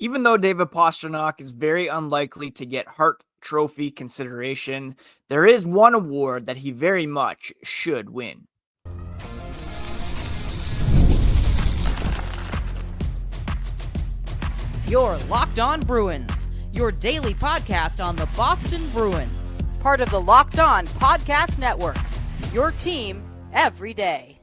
Even though David Pastrnak is very unlikely to get Hart Trophy consideration, there is one award that he very much should win. You're Locked On Bruins, your daily podcast on the Boston Bruins. Part of the Locked On Podcast Network, your team every day.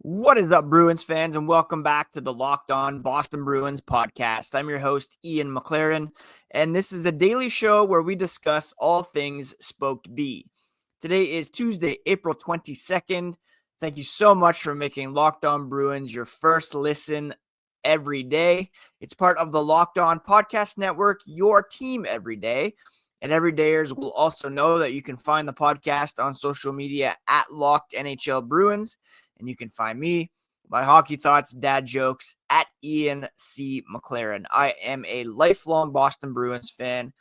What is up, Bruins fans, and welcome back to the Locked On Boston Bruins podcast. I'm your host, Ian McLaren, and this is a daily show where we discuss all things Spoked B. Today is Tuesday, April 22nd. Thank you so much for making Locked On Bruins your first listen every day. It's part of the Locked On Podcast Network, your team every day. And everydayers will also know that you can find the podcast on social media at Locked NHL Bruins. And you can find me, my hockey thoughts, dad jokes, at Ian C. McLaren. I am a lifelong Boston Bruins fan.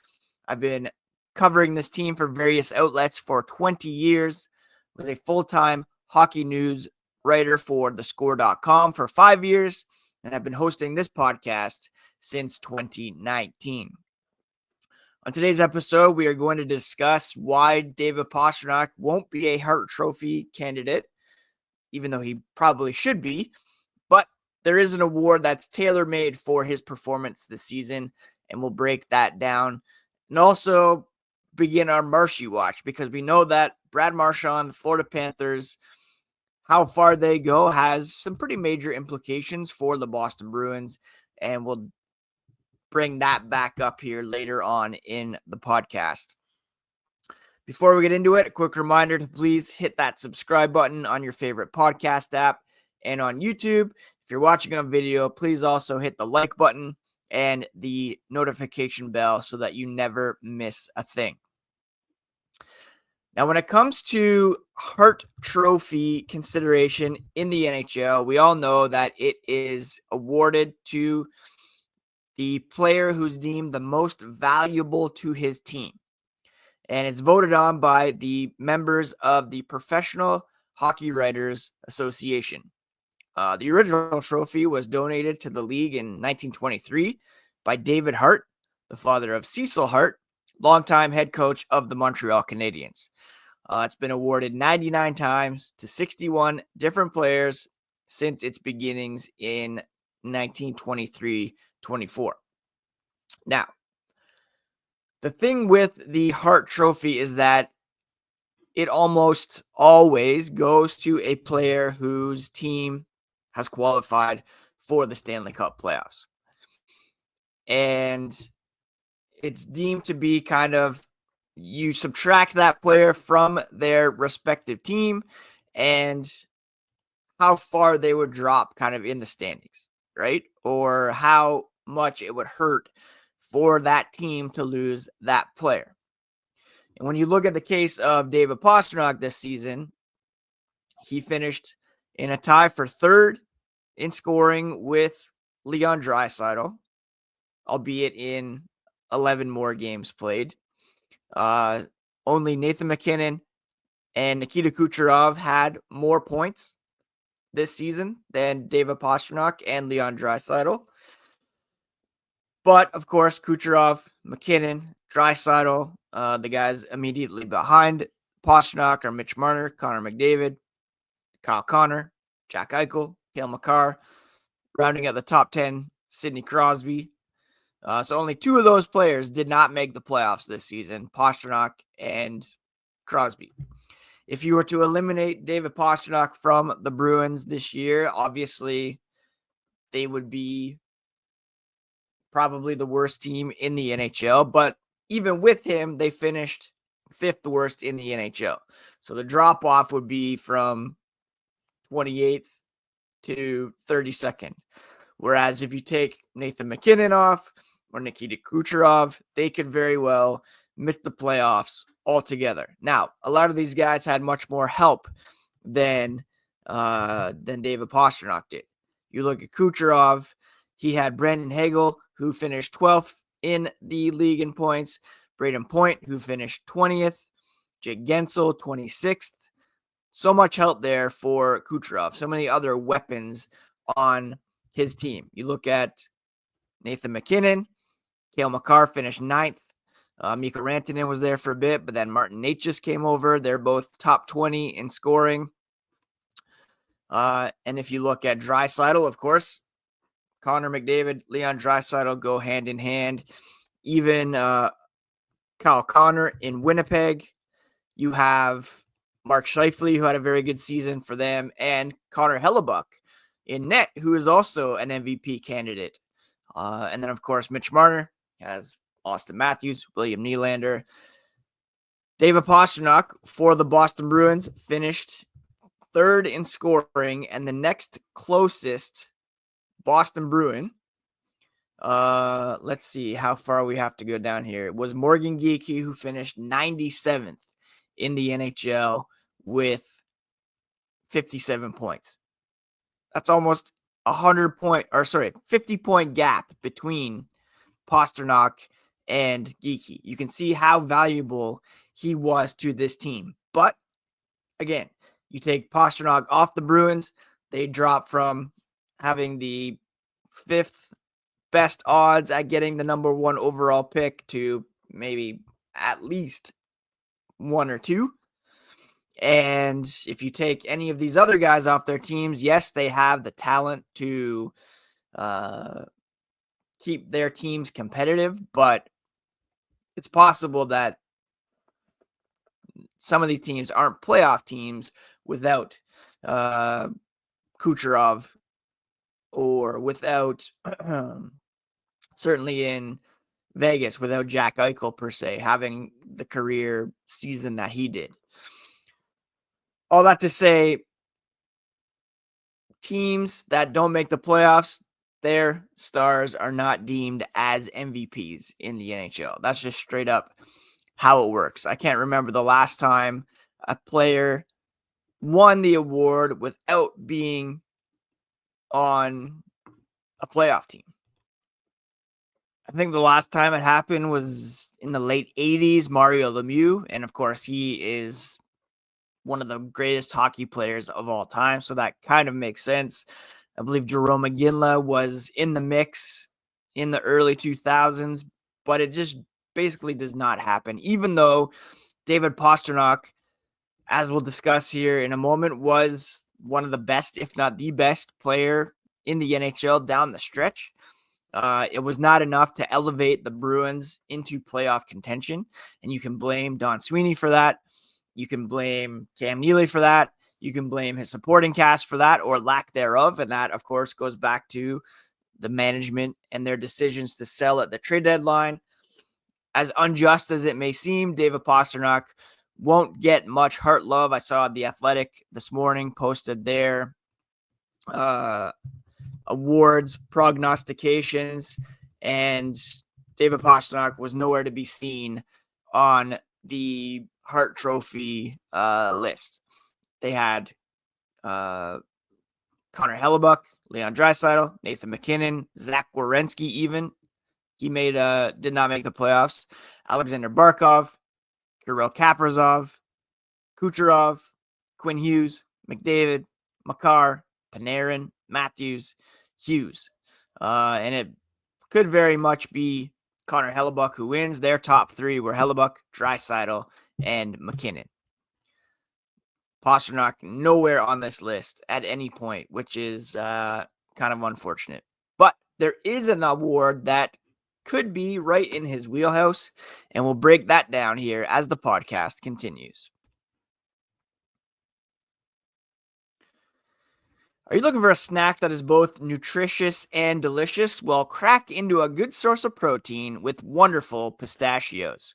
I've been covering this team for various outlets for 20 years. I was a full-time hockey news writer for thescore.com for 5 years. And I've been hosting this podcast since 2019. On today's episode, we are going to discuss why David Pastrnak won't be a Hart Trophy candidate, even though he probably should be, but there is an award that's tailor-made for his performance this season, and we'll break that down. And also begin our Marshy watch, because we know that Brad Marchand, the Florida Panthers, how far they go has some pretty major implications for the Boston Bruins, and we'll bring that back up here later on in the podcast. Before we get into it, a quick reminder to please hit that subscribe button on your favorite podcast app and on YouTube. If you're watching on video, please also hit the like button and the notification bell so that you never miss a thing. Now, when it comes to Hart Trophy consideration in the NHL, we all know that it is awarded to the player who's deemed the most valuable to his team. And it's voted on by the members of the Professional Hockey Writers Association. The original trophy was donated to the league in 1923 by David Hart, the father of Cecil Hart, longtime head coach of the Montreal Canadiens. It's been awarded 99 times to 61 different players since its beginnings in 1923-24. Now, the thing with the Hart Trophy is that it almost always goes to a player whose team has qualified for the Stanley Cup playoffs. And it's deemed to be kind of, you subtract that player from their respective team and how far they would drop kind of in the standings, right? Or how much it would hurt for that team to lose that player. And when you look at the case of David Pastrnak this season, he finished in a tie for third in scoring with Leon Draisaitl, albeit in 11 more games played. Only Nathan MacKinnon and Nikita Kucherov had more points this season than David Pastrnak and Leon Draisaitl. But, of course, Kucherov, MacKinnon, Draisaitl, the guys immediately behind Pastrnak are Mitch Marner, Connor McDavid, Kyle Connor, Jack Eichel, Cale Makar. Rounding out the top 10, Sidney Crosby. So only two of those players did not make the playoffs this season, Pastrnak and Crosby. If you were to eliminate David Pastrnak from the Bruins this year, obviously they would be probably the worst team in the NHL, but even with him, they finished fifth worst in the NHL. So the drop-off would be from 28th to 32nd. Whereas if you take Nathan MacKinnon off or Nikita Kucherov, they could very well miss the playoffs altogether. Now, a lot of these guys had much more help than David Pastrnak did. You look at Kucherov, he had Brandon Hagel, who finished 12th in the league in points, Braden Point, who finished 20th, Jake Gensel, 26th. So much help there for Kucherov. So many other weapons on his team. You look at Nathan McKinnon. Cale Makar finished 9th. Mikko Rantanen was there for a bit, but then Martin Necas came over. They're both top 20 in scoring. And if you look at Draisaitl, of course, Connor McDavid, Leon Draisaitl go hand in hand. Even Kyle Connor in Winnipeg. You have Mark Scheifele, who had a very good season for them, and Connor Hellebuck in net, who is also an MVP candidate. And then, of course, Mitch Marner has Austin Matthews, William Nylander. David Pastrnak for the Boston Bruins finished 3rd in scoring, and the next closest Boston Bruin, let's see how far we have to go down here. It was Morgan Geekie, who finished 97th in the NHL with 57 points. That's almost 50-point gap between Pastrnak and Geekie. You can see how valuable he was to this team. But again, you take Pastrnak off the Bruins, they drop from having the 5th best odds at getting the number 1 overall pick to maybe at least 1 or 2. And if you take any of these other guys off their teams, yes, they have the talent to keep their teams competitive, but it's possible that some of these teams aren't playoff teams without Kucherov or without certainly in Vegas without Jack Eichel per se having the career season that he did. All that to say, teams that don't make the playoffs, their stars are not deemed as MVPs in the NHL. That's just straight up how it works. I can't remember the last time a player won the award without being on a playoff team. I think the last time it happened was in the late 80s, Mario Lemieux. And of course, he is one of the greatest hockey players of all time. So that kind of makes sense. I believe Jerome McGinley was in the mix in the early 2000s, but it just basically does not happen. Even though David Pastrnak, as we'll discuss here in a moment, was one of the best, if not the best player in the NHL down the stretch. It was not enough to elevate the Bruins into playoff contention. And you can blame Don Sweeney for that. You can blame Cam Neely for that. You can blame his supporting cast for that or lack thereof. And that, of course, goes back to the management and their decisions to sell at the trade deadline. As unjust as it may seem, David Pastrnak won't get much Hart love. I saw The Athletic this morning posted their awards prognostications, and David Pastrnak was nowhere to be seen on the Hart Trophy list. They had Connor Hellebuck, Leon Draisaitl, Nathan McKinnon, Zach Werenski even. He did not make the playoffs. Alexander Barkov, Kirill Kaprizov, Kucherov, Quinn Hughes, McDavid, Makar, Panarin, Matthews, Hughes. And it could very much be Connor Hellebuck who wins. Their top 3 were Hellebuck, Draisaitl, and McKinnon. Pastrnak nowhere on this list at any point, which is kind of unfortunate. But there is an award that could be right in his wheelhouse, and we'll break that down here as the podcast continues. Are you looking for a snack that is both nutritious and delicious? Well, crack into a good source of protein with Wonderful Pistachios.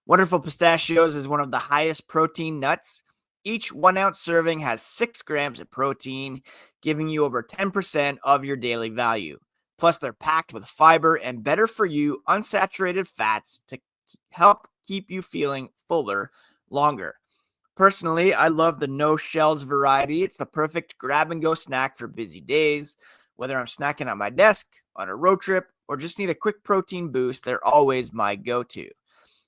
Wonderful Pistachios is one of the highest protein nuts. Each 1-ounce serving has 6 grams of protein, giving you over 10% of your daily value. Plus, they're packed with fiber and better-for-you unsaturated fats to help keep you feeling fuller longer. Personally, I love the no shells variety. It's the perfect grab-and-go snack for busy days. Whether I'm snacking at my desk, on a road trip, or just need a quick protein boost, they're always my go-to.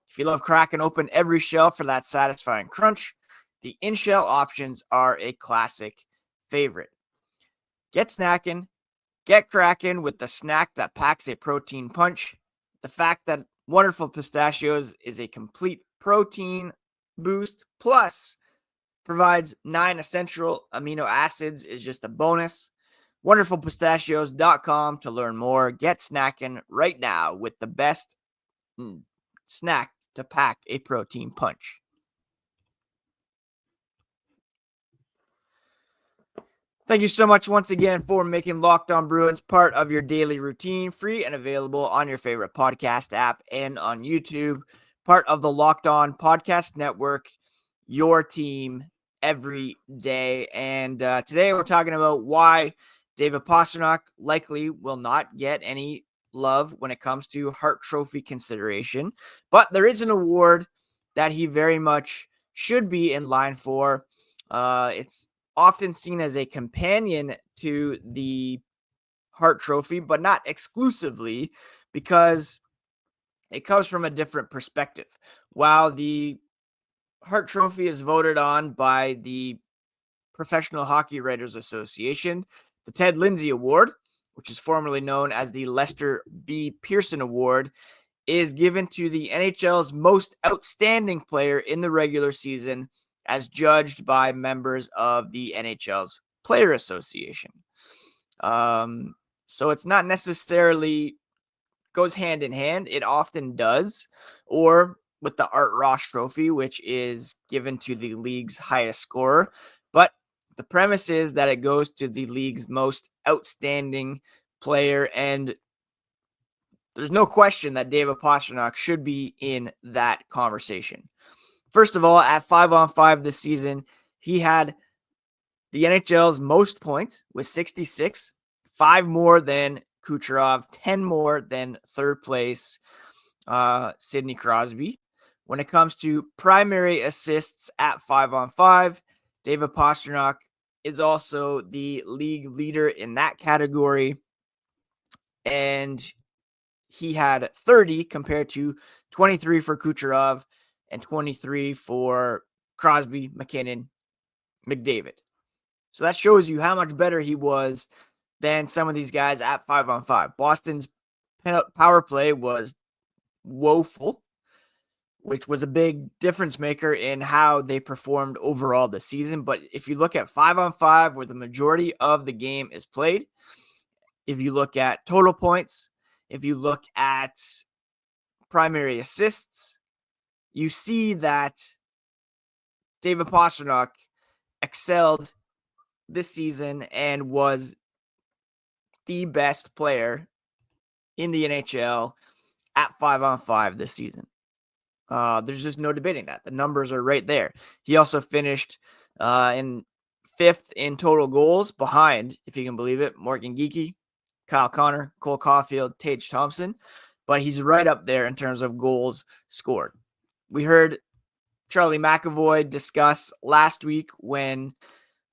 If you love cracking open every shell for that satisfying crunch, the in-shell options are a classic favorite. Get snacking, Get cracking with the snack that packs a protein punch. The fact that Wonderful Pistachios is a complete protein boost plus provides 9 essential amino acids is just a bonus. WonderfulPistachios.com to learn more. Get snacking right now with the best snack to pack a protein punch. Thank you so much once again for making Locked On Bruins part of your daily routine, free and available on your favorite podcast app and on YouTube. Part of the Locked On Podcast Network, your team every day. And today we're talking about why David Pastrnak likely will not get any love when it comes to Hart Trophy consideration. But there is an award that he very much should be in line for. It's often seen as a companion to the Hart Trophy, but not exclusively, because it comes from a different perspective. While the Hart Trophy is voted on by the Professional Hockey Writers Association, the Ted Lindsay Award, which is formerly known as the Lester B. Pearson Award, is given to the NHL's most outstanding player in the regular season, as judged by members of the NHL's Player Association. So it's not necessarily goes hand in hand. It often does. Or with the Art Ross Trophy, which is given to the league's highest scorer. But the premise is that it goes to the league's most outstanding player, and there's no question that David Pastrnak should be in that conversation. First of all, at 5-on-5 this season, he had the NHL's most points with 66, 5 more than Kucherov, 10 more than third place Sidney Crosby. When it comes to primary assists at 5-on-5, David Pastrnak is also the league leader in that category, and he had 30 compared to 23 for Kucherov and 23 for Crosby, McKinnon, McDavid. So that shows you how much better he was than some of these guys at 5-on-5. Boston's power play was woeful, which was a big difference maker in how they performed overall this season. But if you look at 5-on-5, where the majority of the game is played, if you look at total points, if you look at primary assists, you see that David Pastrnak excelled this season and was the best player in the NHL at 5-on-5 this season. There's just no debating that. The numbers are right there. He also finished in 5th in total goals behind, if you can believe it, Morgan Geekie, Kyle Connor, Cole Caulfield, Tage Thompson. But he's right up there in terms of goals scored. We heard Charlie McAvoy discuss last week when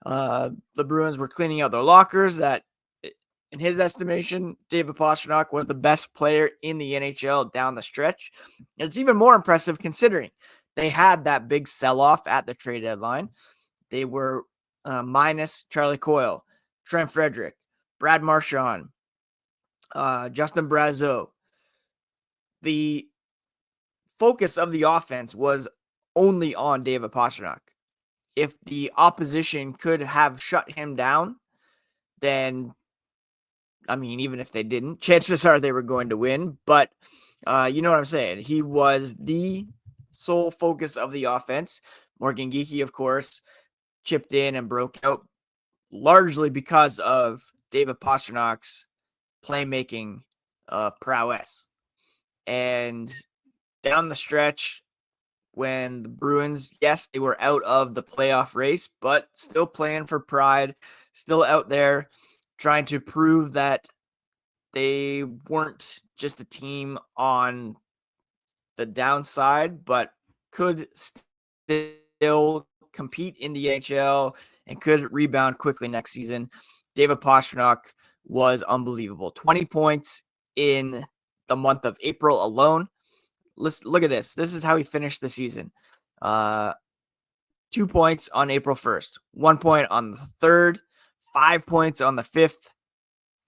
the Bruins were cleaning out their lockers that, in his estimation, David Pastrnak was the best player in the NHL down the stretch. And it's even more impressive considering they had that big sell-off at the trade deadline. They were minus Charlie Coyle, Trent Frederick, Brad Marchand, Justin Brazeau. The focus of the offense was only on David Pastrnak. If the opposition could have shut him down, then, I mean, even if they didn't, chances are they were going to win. But you know what I'm saying? He was the sole focus of the offense. Morgan Geekie, of course, chipped in and broke out largely because of David Pasternak's playmaking prowess. And down the stretch, when the Bruins, yes, they were out of the playoff race, but still playing for pride, still out there trying to prove that they weren't just a team on the downside, but could still compete in the NHL and could rebound quickly next season. David Pastrnak was unbelievable. 20 points in the month of April alone. Let's look at this. This is how he finished the season. 2 points on April 1st, 1 point on the 3rd, 5 points on the 5th,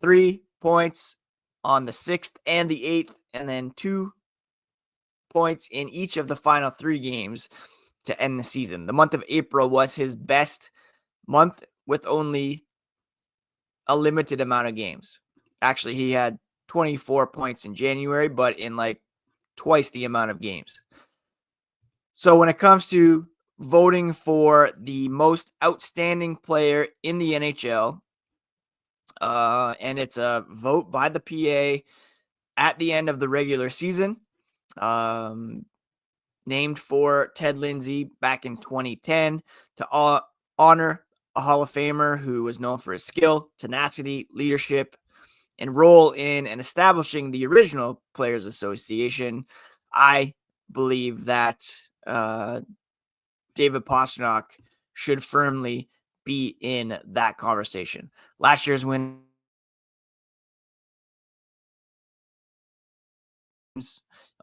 3 points on the 6th and the 8th, and then 2 points in each of the final 3 games to end the season. The month of April was his best month with only a limited amount of games. Actually, he had 24 points in January, but in like twice the amount of games. So when it comes to voting for the most outstanding player in the NHL, and it's a vote by the PA at the end of the regular season, named for Ted Lindsay back in 2010 to honor a Hall of Famer who was known for his skill, tenacity, leadership, and role in and establishing the original Players Association. I believe that David Pastrnak should firmly be in that conversation. Last year's win,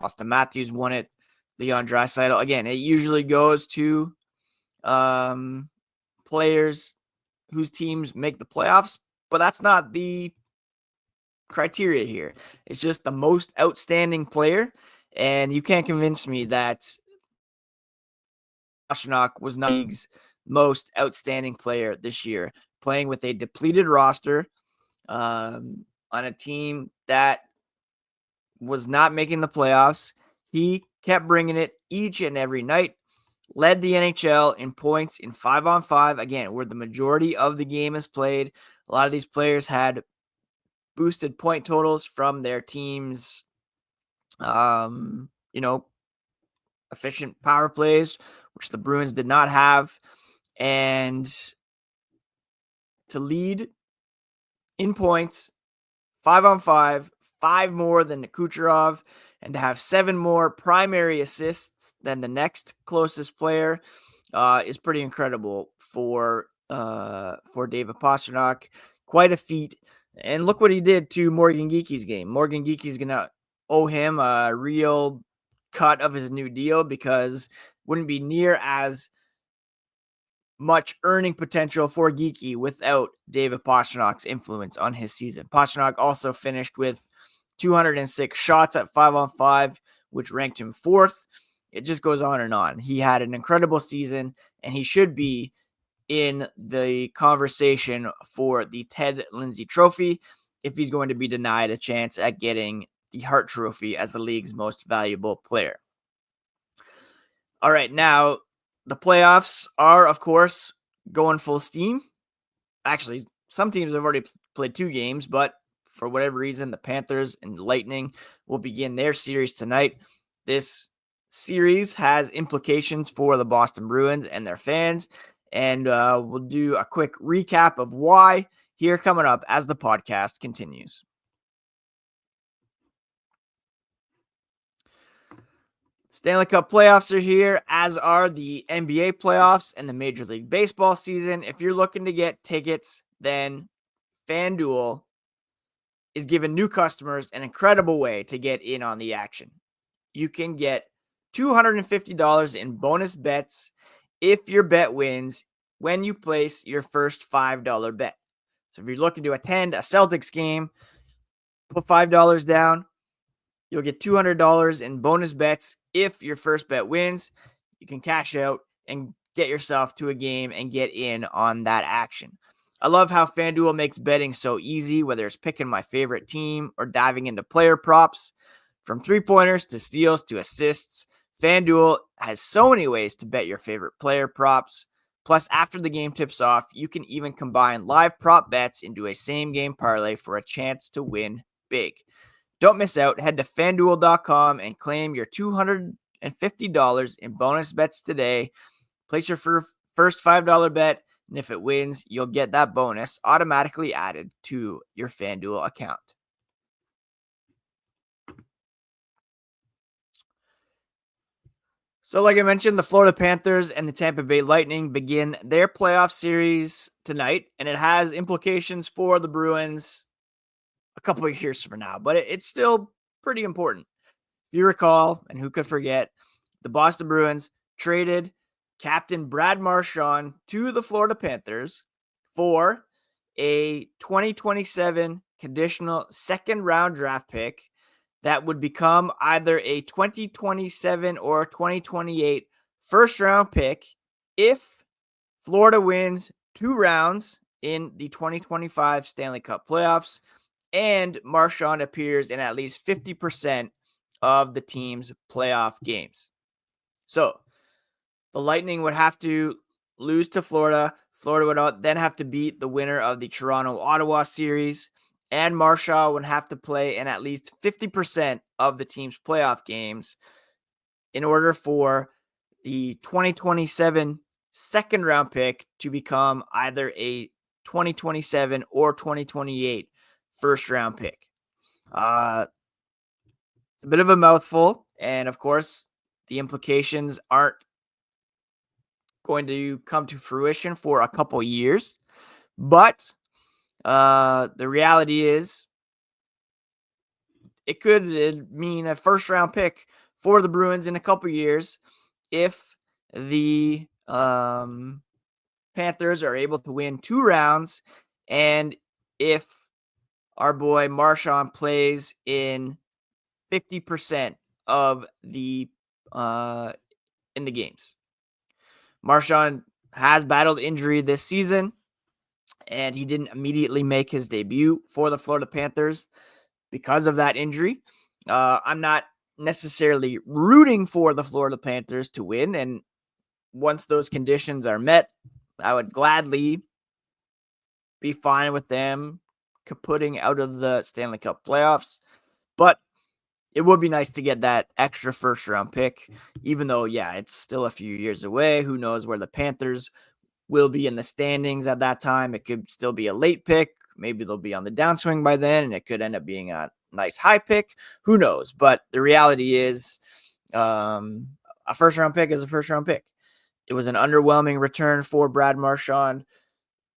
Austin Matthews won it. Leon Draisaitl. Again, it usually goes to players whose teams make the playoffs, but that's not the criteria here. It's just the most outstanding player, and you can't convince me that Pastrnak was not the league's most outstanding player this year, playing with a depleted roster on a team that was not making the playoffs. He kept bringing it each and every night, led the NHL in points in 5-on-5, again, where the majority of the game is played. A lot of these players had boosted point totals from their team's, efficient power plays, which the Bruins did not have. And to lead in points, 5-on-5, 5 more than Kucherov, and to have 7 more primary assists than the next closest player is pretty incredible for David Pastrnak. Quite a feat. And look what he did to Morgan Geekie's game. Morgan Geekie's going to owe him a real cut of his new deal because wouldn't be near as much earning potential for Geekie without David Pastrnak's influence on his season. Pastrnak also finished with 206 shots at 5-on-5, which ranked him 4th. It just goes on and on. He had an incredible season, and he should be in the conversation for the Ted Lindsay Trophy if he's going to be denied a chance at getting the Hart Trophy as the league's most valuable player. All right, now the playoffs are, of course, going full steam. Actually, some teams have already played 2 games, but for whatever reason, the Panthers and the Lightning will begin their series tonight. This series has implications for the Boston Bruins and their fans, and we'll do a quick recap of why here coming up as the podcast continues. Stanley Cup playoffs are here, as are the NBA playoffs and the Major League Baseball season. If you're looking to get tickets, then FanDuel is giving new customers an incredible way to get in on the action. You can get $250 in bonus bets if your bet wins when you place your first $5 bet. So if you're looking to attend a Celtics game, put $5 down. You'll get $200 in bonus bets if your first bet wins. You can cash out and get yourself to a game and get in on that action. I love how FanDuel makes betting so easy, whether it's picking my favorite team or diving into player props. From 3-pointers to steals to assists, FanDuel has so many ways to bet your favorite player props. Plus, after the game tips off, you can even combine live prop bets into a same-game parlay for a chance to win big. Don't miss out. Head to FanDuel.com and claim your $250 in bonus bets today. Place your first $5 bet, and if it wins, you'll get that bonus automatically added to your FanDuel account. So like I mentioned, the Florida Panthers and the Tampa Bay Lightning begin their playoff series tonight, and it has implications for the Bruins a couple of years from now, but it's still pretty important. If you recall, and who could forget, the Boston Bruins traded Captain Brad Marchand to the Florida Panthers for a 2027 conditional second round draft pick that would become either a 2027 or 2028 first round pick if Florida wins 2 rounds in the 2025 Stanley Cup playoffs and Marchand appears in at least 50% of the team's playoff games. So the Lightning would have to lose to Florida. Florida would then have to beat the winner of the Toronto-Ottawa series, and Marchand would have to play in at least 50% of the team's playoff games in order for the 2027 second round pick to become either a 2027 or 2028 first round pick. It's a bit of a mouthful, and of course, the implications aren't going to come to fruition for a couple years, but the reality is it could mean a first round pick for the Bruins in a couple years if the Panthers are able to win 2 rounds and if our boy Marchand plays in 50% of the in the games. Marchand has battled injury this season, and he didn't immediately make his debut for the Florida Panthers because of that injury. I'm not necessarily rooting for the Florida Panthers to win, and once those conditions are met, I would gladly be fine with them putting out of the Stanley Cup playoffs. But it would be nice to get that extra first round pick, even though, yeah, it's still a few years away. Who knows where the Panthers will be in the standings at that time? It could still be a late pick. Maybe they'll be on the downswing by then, and it could end up being a nice high pick. Who knows? But the reality is a first round pick is a first round pick. It was an underwhelming return for Brad Marchand.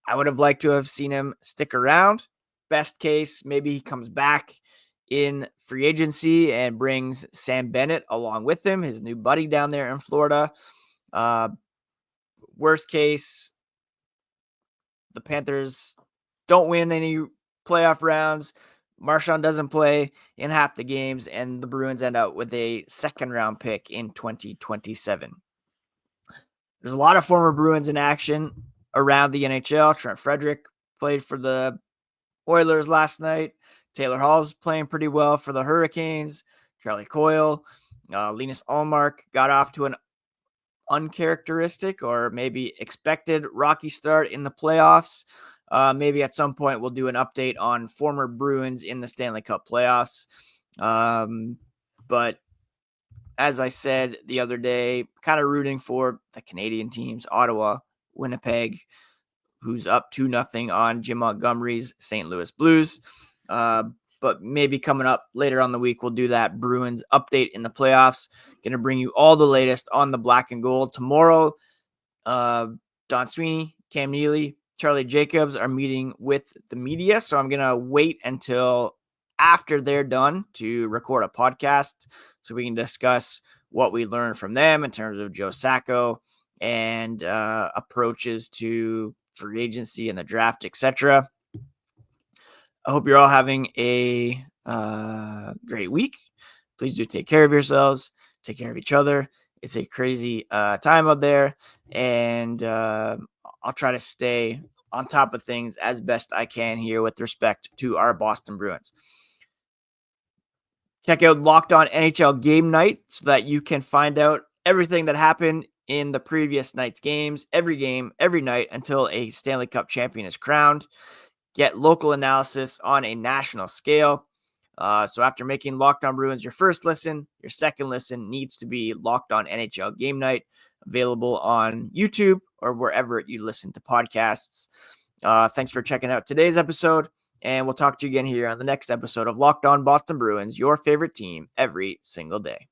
I would have liked to have seen him stick around. Best case, maybe he comes back in free agency and brings Sam Bennett along with him, his new buddy down there in Florida. Worst case, the Panthers don't win any playoff rounds. Marchand doesn't play in half the games, and the Bruins end up with a second round pick in 2027. There's a lot of former Bruins in action around the NHL. Trent Frederick played for the Oilers last night. Taylor Hall's playing pretty well for the Hurricanes. Charlie Coyle, Linus Ullmark got off to an uncharacteristic or maybe expected rocky start in the playoffs. Maybe at some point we'll do an update on former Bruins in the Stanley Cup playoffs. But as I said the other day, kind of rooting for the Canadian teams, Ottawa, Winnipeg, who's up 2-0 on Jim Montgomery's St. Louis Blues. But maybe coming up later on the week, we'll do that Bruins update in the playoffs. Going to bring you all the latest on the black and gold. Tomorrow, Don Sweeney, Cam Neely, Charlie Jacobs are meeting with the media. So I'm going to wait until after they're done to record a podcast so we can discuss what we learned from them in terms of Joe Sacco and approaches to free agency and the draft, etc. I hope you're all having a great week. Please do take care of yourselves. Take care of each other. It's a crazy time out there, and I'll try to stay on top of things as best I can here with respect to our Boston Bruins. Check out Locked On NHL Game Night so that you can find out everything that happened in the previous night's games, every game, every night until a Stanley Cup champion is crowned. Get local analysis on a national scale. So after making Locked On Bruins your first listen, your second listen needs to be Locked On NHL Game Night, available on YouTube or wherever you listen to podcasts. Thanks for checking out today's episode, and we'll talk to you again here on the next episode of Locked On Boston Bruins, your favorite team every single day.